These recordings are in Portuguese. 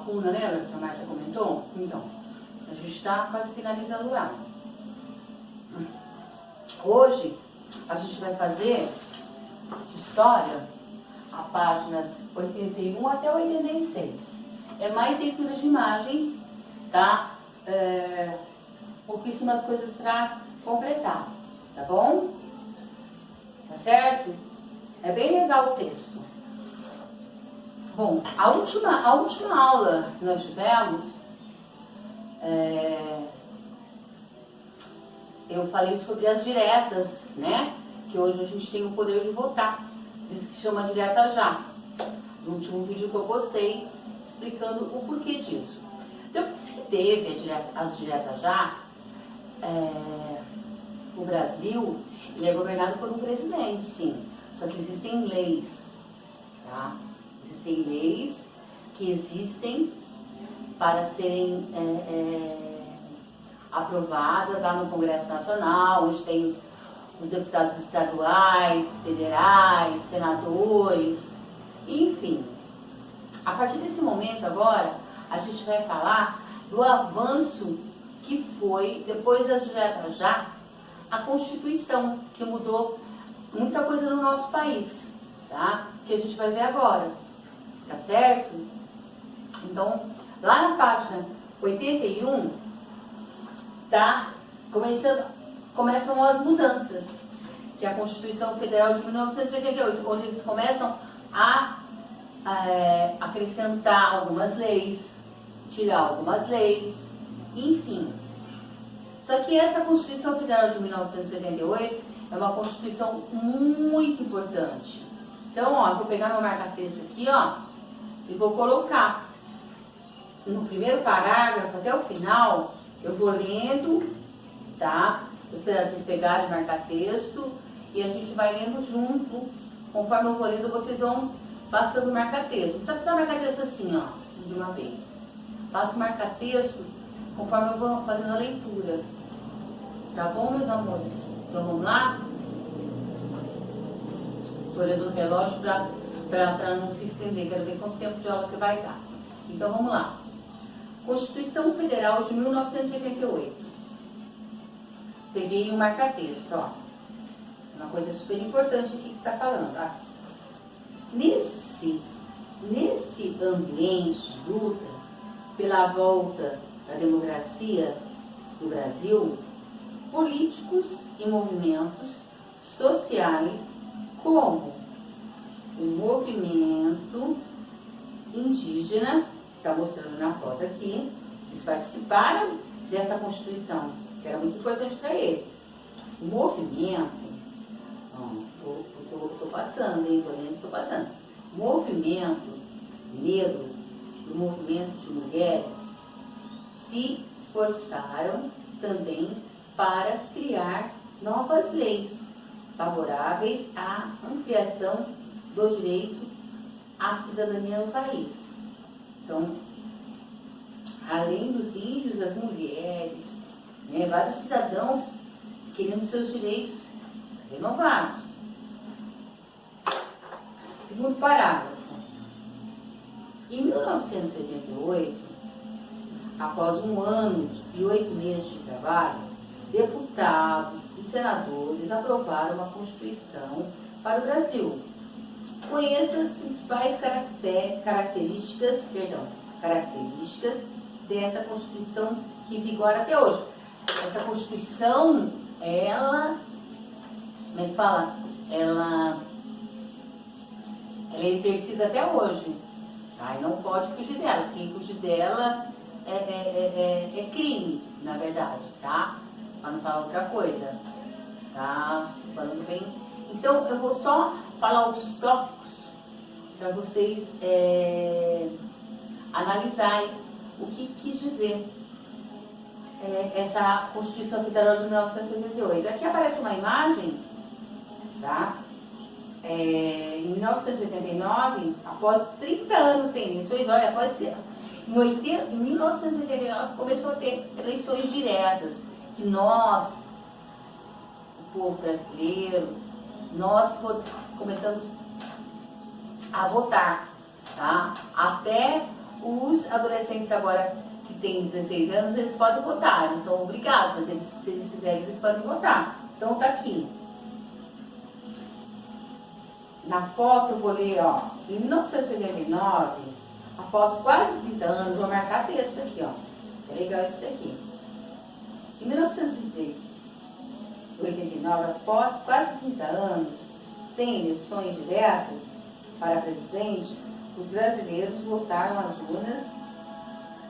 lacuna, lembra que a Márcia comentou? Então, a gente está quase finalizando ela. Hoje, a gente vai fazer de história a páginas 81 até 86. É mais leitura de imagens, tá? Pouquíssimas coisas para completar, tá bom? Tá certo? É bem legal o texto. Bom, a última aula que nós tivemos, eu falei sobre as diretas, né? Que hoje a gente tem o poder de votar. Isso que chama direta já. No último vídeo que eu postei, explicando o porquê disso. Depois que teve as diretas já, o Brasil, ele é governado por um presidente, sim. Só que existem leis, tá? Existem leis que existem para serem aprovadas lá no Congresso Nacional, onde tem os deputados estaduais, federais, senadores, enfim. A partir desse momento agora, a gente vai falar do avanço que foi, depois das diretas já, a Constituição, que mudou muita coisa no nosso país, tá? Que a gente vai ver agora, tá certo? Então, lá na página 81, tá? Começam as mudanças, que é a Constituição Federal de 1988, onde eles começam a acrescentar algumas leis, tirar algumas leis, enfim. Só que essa Constituição Federal de 1988 é uma Constituição muito importante. Então, ó, eu vou pegar meu marca-texto aqui, ó, e vou colocar no primeiro parágrafo até o final, eu vou lendo, tá? Vou esperar vocês pegarem o marca-texto e a gente vai lendo junto. Conforme eu vou lendo, vocês vão passando o marca-texto. Não precisa passar o marca-texto assim, ó, de uma vez. Passo o marca-texto conforme eu vou fazendo a leitura. Tá bom, meus amores? Então vamos lá? Estou olhando o relógio para não se estender. Quero ver quanto tempo de aula que vai dar. Então vamos lá. Constituição Federal de 1988. Peguei um marca-texto, ó. Uma coisa super importante aqui que está falando, tá? Nesse ambiente de luta pela volta da democracia do Brasil, políticos e movimentos sociais como o movimento indígena, está mostrando na foto aqui, eles participaram dessa Constituição, que era muito importante para eles. O movimento, estou passando, hein? Estou passando. O movimento negro e o movimento de mulheres se forçaram também para criar novas leis favoráveis à ampliação do direito à cidadania no país. Então, além dos índios, as mulheres, né, vários cidadãos querendo seus direitos renovados. Segundo parágrafo. Em 1988, após um ano e 8 meses de trabalho, deputados e senadores aprovaram uma Constituição para o Brasil. Conheça as principais características dessa Constituição que vigora até hoje. Essa Constituição, ela, como é que fala? Ela é exercida até hoje. Tá? E não pode fugir dela. Quem fugir dela é crime, na verdade, tá? Para não falar outra coisa. Tá? Falando bem. Então, eu vou só falar os tópicos para vocês analisarem o que quis dizer essa Constituição Federal de 1988. Aqui aparece uma imagem, tá? Em 1989, após 30 anos sem eleições, olha, em 1989 começou a ter eleições diretas, que nós, o povo brasileiro, nós começamos a votar, tá? Até Os adolescentes agora que têm 16 anos, eles podem votar, eles são obrigados, mas se eles quiserem, eles podem votar. Então tá aqui. Na foto eu vou ler, ó, em 1989, após quase 30 anos, vou marcar texto aqui, ó. É legal isso daqui. Em 1989, após quase 30 anos, sem eleições diretas para presidente, os brasileiros votaram às urnas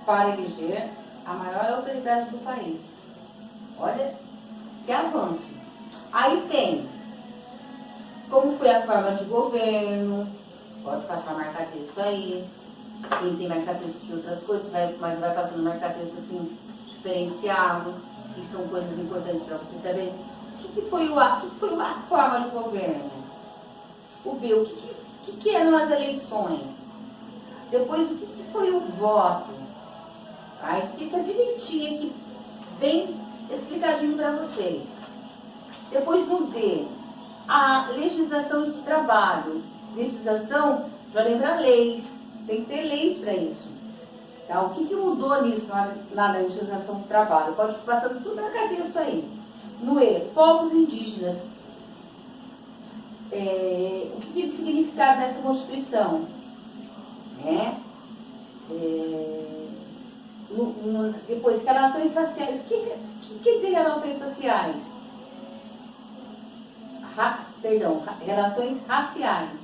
para eleger a maior autoridade do país. Olha que avanço. Aí tem como foi a forma de governo, pode passar marcar texto aí. Quem tem marcar texto de outras coisas, mas vai passando marcar texto assim, diferenciado, que são coisas importantes para você saber. O que foi a forma de governo? O B, o que eram as eleições? Depois, o que foi o voto? Tá? Explica direitinho aqui, bem explicadinho para vocês. Depois no D, a legislação do trabalho. Legislação, para lembrar leis, tem que ter leis para isso. Tá? O que mudou nisso na legislação do trabalho? Pode ir passando tudo na cadeia isso aí. No E, povos indígenas. O que tem significado nessa Constituição? Depois, relações raciais. O que quer dizer relações raciais? Relações raciais.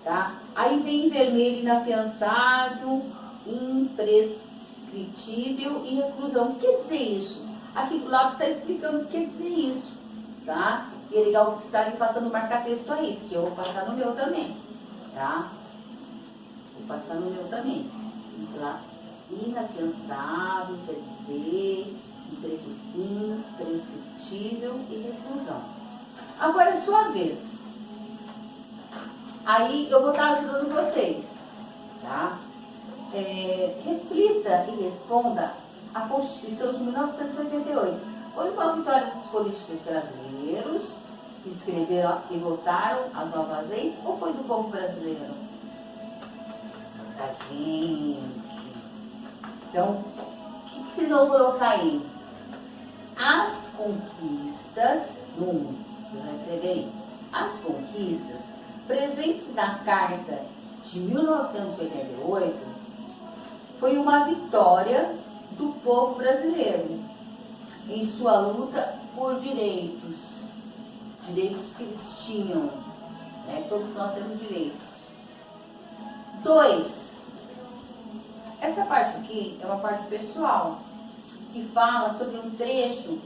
Tá? Aí vem vermelho inafiançável, imprescritível e reclusão. O que quer dizer isso? Aqui do lado está explicando o que quer dizer isso. Tá? E é legal vocês estarem passando marca-texto aí, porque eu vou passar no meu também. Tá? Vou passar no meu também. Tá? Inafiançável, quer dizer, imprescritível e reclusão. Agora é sua vez. Aí eu vou estar ajudando vocês. Tá? Reflita e responda a Constituição de 1988. Foi uma vitória dos políticos brasileiros que escreveram e votaram as novas leis ou foi do povo brasileiro? Da gente. Então, o que vocês vão colocar aí? As conquistas, você vai escrever aí, as conquistas presentes na Carta de 1988 foi uma vitória do povo brasileiro em sua luta por direitos que eles tinham, né? Todos nós temos direitos. 2. Essa parte aqui é uma parte pessoal, que fala sobre um trecho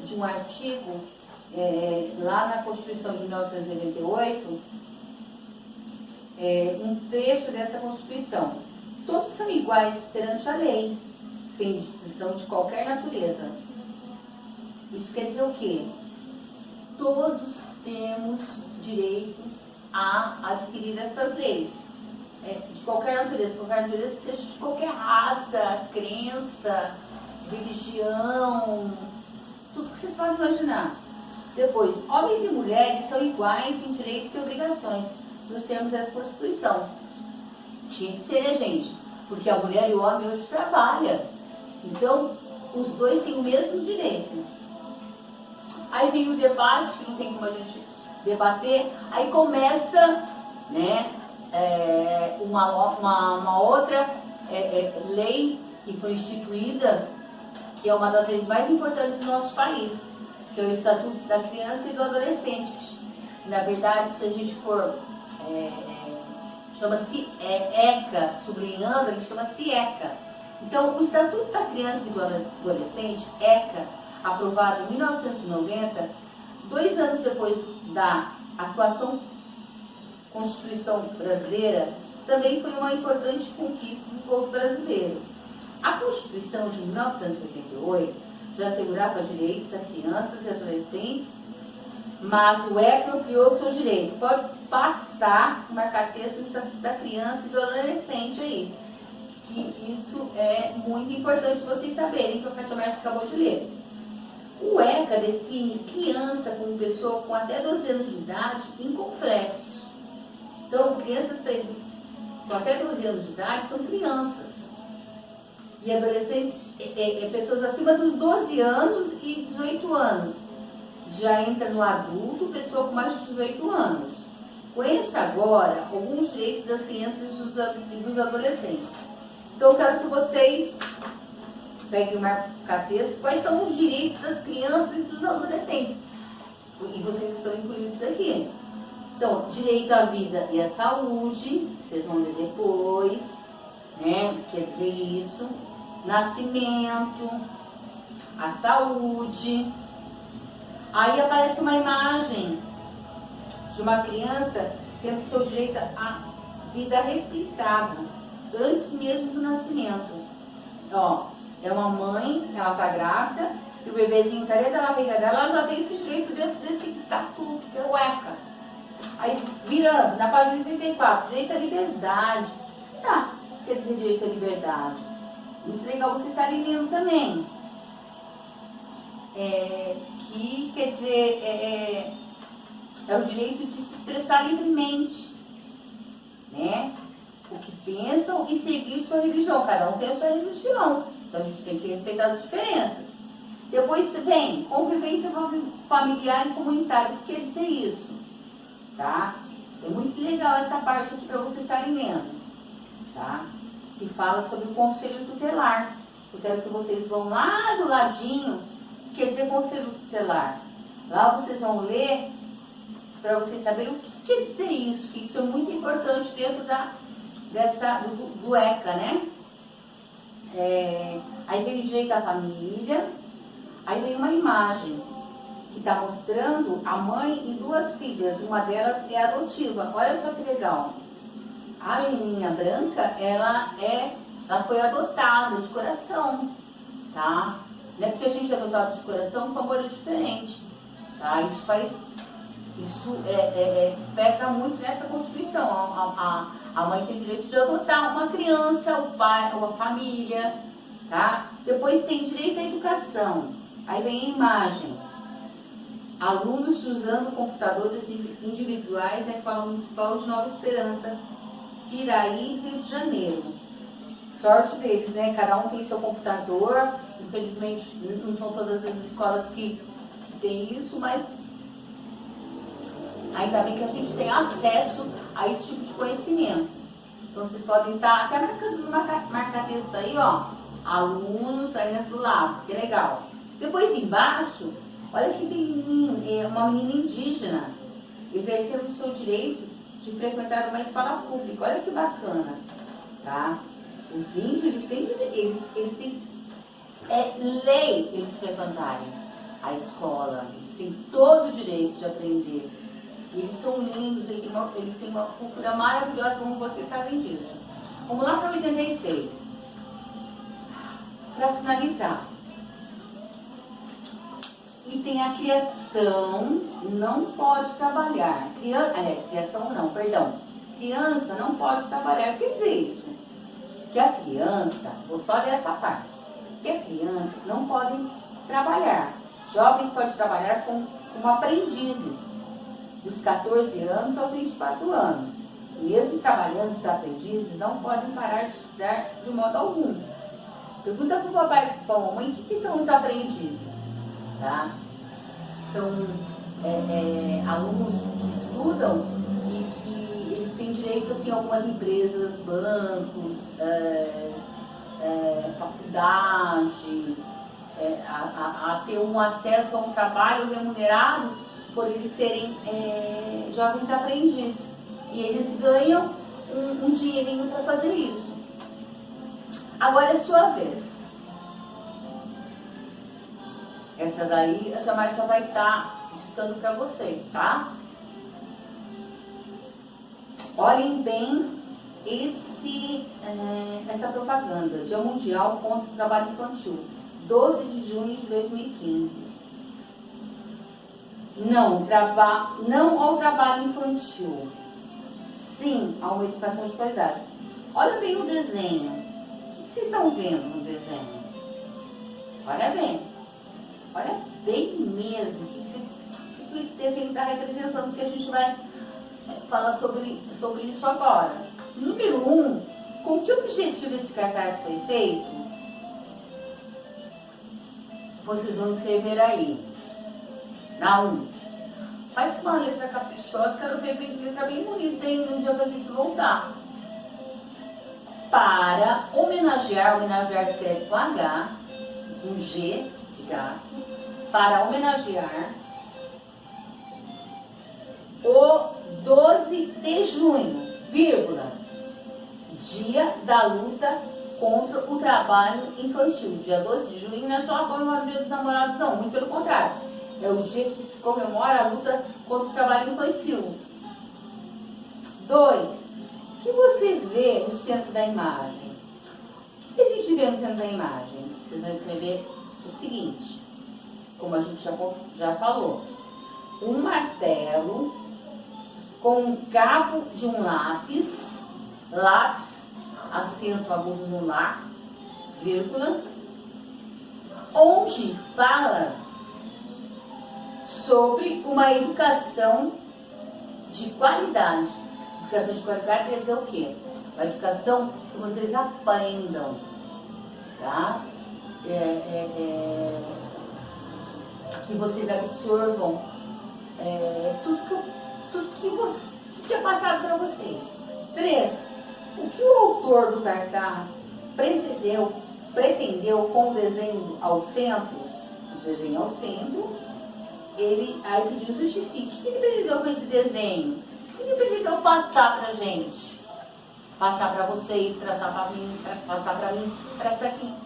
de um artigo lá na Constituição de 1988, um trecho dessa Constituição. Todos são iguais perante a lei, sem distinção de qualquer natureza. Isso quer dizer o quê? Todos temos direitos a adquirir essas leis. De qualquer natureza, seja de qualquer raça, crença, religião, tudo que vocês podem imaginar. Depois, homens e mulheres são iguais em direitos e obrigações, nos termos dessa Constituição. Tinha que ser, né, gente? Porque a mulher e o homem hoje trabalham. Então, os dois têm o mesmo direito. Aí vem o debate, que não tem como a gente debater. Aí começa, né, uma outra lei que foi instituída, que é uma das leis mais importantes do nosso país, que é o Estatuto da Criança e do Adolescente. Na verdade, se a gente for, chama-se ECA, sublinhando, ele chama-se ECA. Então, o Estatuto da Criança e do Adolescente, ECA, aprovado em 1990, 2 anos depois da atuação Constituição brasileira, também foi uma importante conquista do povo brasileiro. A Constituição de 1988 já assegurava direitos a crianças e adolescentes, mas o ECA ampliou seu direito. Pode passar, marcar texto no Estatuto da Criança e do Adolescente aí. Que isso é muito importante vocês saberem, que o Professor Márcio acabou de ler. O ECA define criança como pessoa com até 12 anos de idade incompletos. Então, crianças para eles com até 12 anos de idade são crianças. E adolescentes, pessoas acima dos 12 anos e 18 anos. Já entra no adulto, pessoa com mais de 18 anos. Conheça agora alguns direitos das crianças e dos adolescentes. Então, eu quero que vocês peguem o marca-texto. Quais são os direitos das crianças e dos adolescentes? E vocês que estão incluídos aqui. Então, direito à vida e à saúde, vocês vão ler depois, né? Quer dizer isso. Nascimento, a saúde. Aí aparece uma imagem de uma criança tendo seu direito à vida respeitada, antes mesmo do nascimento. Ó, é uma mãe, ela tá grávida, e o bebezinho está dentro da barriga dela, ela já tem esse direito dentro desse estatuto, que é o ECA. Aí, virando, na página 34, direito à liberdade. O que quer dizer direito à liberdade? Muito legal vocês estarem lendo também. Que quer dizer, é o direito de se expressar livremente, né? O que pensam e seguir sua religião. Cada um tem a sua religião, então a gente tem que respeitar as diferenças. Depois vem convivência familiar e comunitária. O que quer dizer isso? Tá? É muito legal essa parte aqui para vocês estarem lendo, tá? Que fala sobre o conselho tutelar. Eu quero que vocês vão lá do ladinho, quer dizer conselho tutelar. Lá vocês vão ler para vocês saberem o que quer dizer isso, que isso é muito importante dentro do ECA, né? Aí vem o direito à família, aí vem uma imagem que está mostrando a mãe e duas filhas, uma delas é adotiva. Olha só que legal. A menininha branca, ela foi adotada de coração, tá? Não é porque a gente é adotado de coração que o amor é diferente, tá? Isso pesa muito nessa Constituição. A mãe tem direito de adotar uma criança, o pai, ou a família, tá? Depois tem direito à educação. Aí vem a imagem. Alunos usando computadores individuais na Escola Municipal de Nova Esperança, Piraí, Rio de Janeiro. Sorte deles, né? Cada um tem seu computador. Infelizmente, não são todas as escolas que têm isso, mas ainda bem que a gente tem acesso a esse tipo de conhecimento. Então, vocês podem estar até marcando no marca-texto aí, ó. Alunos aí do lado, que legal. Depois, embaixo, olha que pequenininho, uma menina indígena exercendo o seu direito de frequentar uma escola pública. Olha que bacana, tá? Os índios, eles têm lei eles frequentarem a escola. Eles têm todo o direito de aprender. E eles são lindos, eles têm uma cultura maravilhosa, como vocês sabem disso. Vamos lá para o 86. Para finalizar. E tem a criação, não pode trabalhar. Criação não, perdão. Criança não pode trabalhar. Quer dizer isso? Que a criança, vou só ler essa parte, que a criança não pode trabalhar. Jovens podem trabalhar como aprendizes, dos 14 anos aos 24 anos. Mesmo trabalhando, os aprendizes não podem parar de estudar de modo algum. Pergunta para o papai e para a mamãe o que são os aprendizes. Tá? São alunos que estudam e que eles têm direito assim, a algumas empresas, bancos, faculdade, a ter um acesso a um trabalho remunerado por eles serem jovens aprendizes. E eles ganham um dinheirinho para fazer isso. Agora é sua vez. Essa daí a Jamari só vai estar dictando para vocês, tá? Olhem bem essa propaganda. Dia Mundial contra o Trabalho Infantil. 12 de junho de 2015. Não ao trabalho infantil. Sim a uma educação de qualidade. Olha bem o desenho. O que vocês estão vendo no desenho? Olha bem. Olha bem mesmo. O que esse desenho está representando, que a gente vai falar sobre isso agora. Número 1, com que objetivo esse cartaz foi feito? Vocês vão escrever aí. Na 1. Faz uma letra caprichosa, quero ver que letra bem bonita, hein? No dia pra gente voltar. Para homenagear escreve com H, um G de gato. Para homenagear o 12 de junho, vírgula, dia da luta contra o trabalho infantil. Dia 12 de junho não é só comemorar o dia dos namorados, não, muito pelo contrário. É o dia que se comemora a luta contra o trabalho infantil. 2. O que você vê no centro da imagem? O que a gente vê no centro da imagem? Vocês vão escrever o seguinte, como a gente já falou. Um martelo com um cabo de um lápis, acento agudo no lá, vírgula, onde fala sobre uma educação de qualidade. Educação de qualidade quer dizer o quê? A educação que vocês aprendam, tá? Que vocês absorvam tudo que é passado para vocês. 3. O que o autor do cartaz pretendeu com o desenho ao centro? O desenho ao centro, ele aí pediu justifique. O que ele pretendeu com esse desenho? O que ele pretendeu passar pra gente? Passar para vocês, traçar para mim, passar para mim,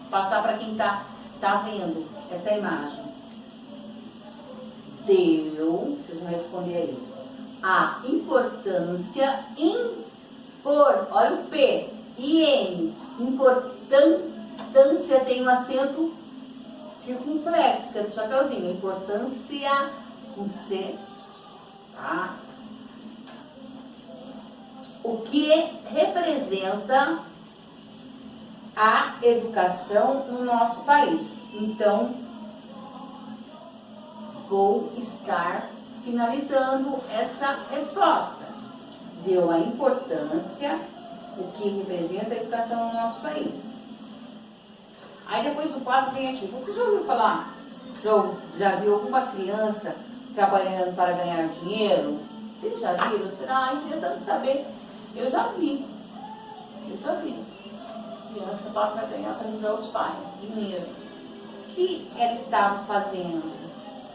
passar para quem tá vendo essa imagem. Deu, vocês vão responder aí, a importância olha o P, IN, importância tem um acento circunflexo, que é do chapeuzinho, importância com C, tá? O que representa a educação no nosso país. Então, vou estar finalizando essa resposta. Deu a importância, o que representa a educação no nosso país. Aí depois do 4 tem aqui. Você já ouviu falar? Já viu alguma criança trabalhando para ganhar dinheiro? Vocês já viram? Será? Eu queria tanto saber. Eu já vi. Criança para ganhar para ajudar os pais, dinheiro. O que ela estava fazendo?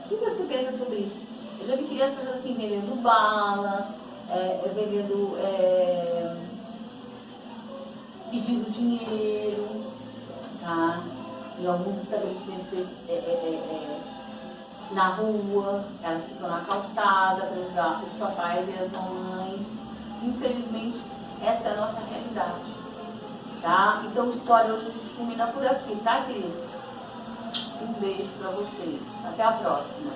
O que você pensa sobre isso? Eu já vi crianças assim vendendo bala, pedindo dinheiro, tá? Em alguns estabelecimentos na rua, elas ficam na calçada para ajudar os papais e as mamães. Infelizmente, essa é a nossa realidade, tá? Então, história hoje a gente combina por aqui, tá, queridos? Um beijo para vocês. Até a próxima.